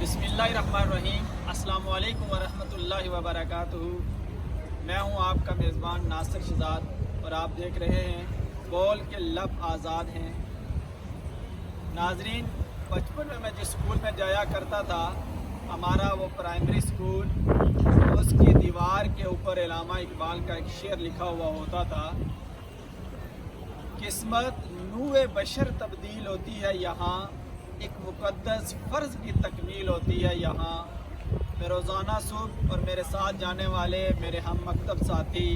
बिस्मिल्लाहिर्रहमानिर्रहीम। अस्सलाम वालेकुम वरहमतुल्लाहि वबरकातुहू। मैं हूं आपका मेज़बान नासिर शहजाद और आप देख रहे हैं बोल के लब आज़ाद हैं। नाजरीन, बचपन में मैं जिस स्कूल में जाया करता था, हमारा वो प्राइमरी स्कूल, उसकी दीवार के ऊपर इल्लामा इकबाल का एक शेर लिखा हुआ होता था, किस्मत नूए बशर तब्दील होती है यहाँ, एक मुक़द्दस फ़र्ज़ की तकमील होती है यहाँ। मैं रोज़ाना सुबह और मेरे साथ जाने वाले मेरे हम मकतब साथी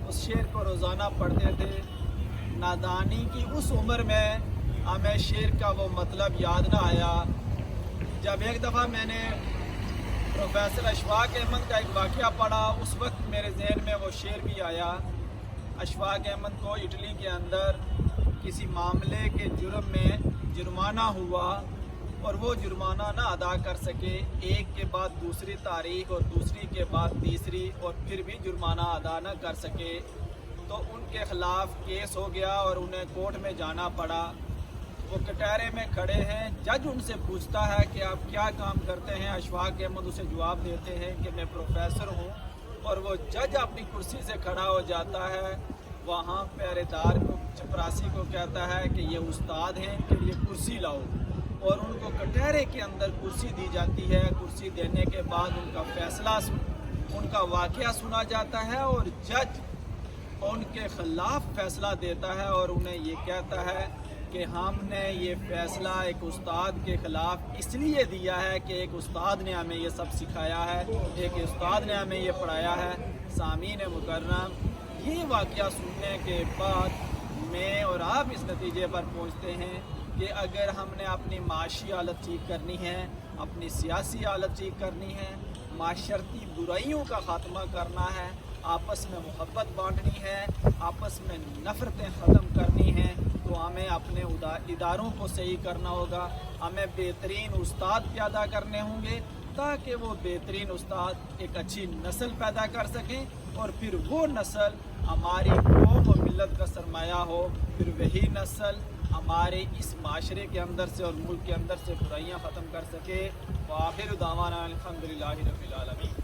उस शेर को रोज़ाना पढ़ते थे। नादानी की उस उम्र में हमें शेर का वो मतलब याद ना आया। जब एक दफ़ा मैंने प्रोफेसर अशफाक अहमद का एक वाक़या पढ़ा, उस वक्त मेरे जहन में वो शेर भी आया। अशफाक अहमद को इटली के अंदर किसी मामले के जुर्म में जुर्माना हुआ और वो जुर्माना ना अदा कर सके। एक के बाद दूसरी तारीख और दूसरी के बाद तीसरी और फिर भी जुर्माना अदा ना कर सके, तो उनके ख़िलाफ़ केस हो गया और उन्हें कोर्ट में जाना पड़ा। वो कटहरे में खड़े हैं, जज उनसे पूछता है कि आप क्या काम करते हैं। अशफाक अहमद उसे जवाब देते हैं कि मैं प्रोफेसर हूँ, और वो जज अपनी कुर्सी से खड़ा हो जाता है। वहाँ पहरेदार को, चपरासी को कहता है कि ये उस्ताद हैं, कि ये कुर्सी लाओ, और उनको कटहरे के अंदर कुर्सी दी जाती है। कुर्सी देने के बाद उनका फ़ैसला, उनका वाक़या सुना जाता है और जज उनके ख़िलाफ़ फ़ैसला देता है और उन्हें ये कहता है कि हमने ये फ़ैसला एक उस्ताद के ख़िलाफ़ इसलिए दिया है कि एक उस्ताद ने हमें ये सब सिखाया है, एक उस्ताद ने हमें ये पढ़ाया है। सामीन मुकर्रम, ये वाक़या सुनने के बाद मैं और आप इस नतीजे पर पहुँचते हैं कि अगर हमने अपनी माशी हालत ठीक करनी है, अपनी सियासी हालत ठीक करनी है, माशरती बुराइयों का ख़ात्मा करना है, आपस में मोहब्बत बांटनी है, आपस में नफ़रतें ख़त्म करनी हैं, तो हमें अपने इदारों को सही करना होगा। हमें बेहतरीन उस्ताद पैदा करने होंगे ताकि वो बेहतरीन उस्ताद एक अच्छी नस्ल पैदा कर सकें और फिर वो नस्ल हमारी कौम और मिल्लत का सरमाया हो। फिर वही नस्ल हमारे इस माशरे के अंदर से और मुल्क के अंदर से बुराइयाँ ख़त्म कर सके। व आखिर दावाना अल्हम्दुलिल्लाहि रब्बिल आलमीन।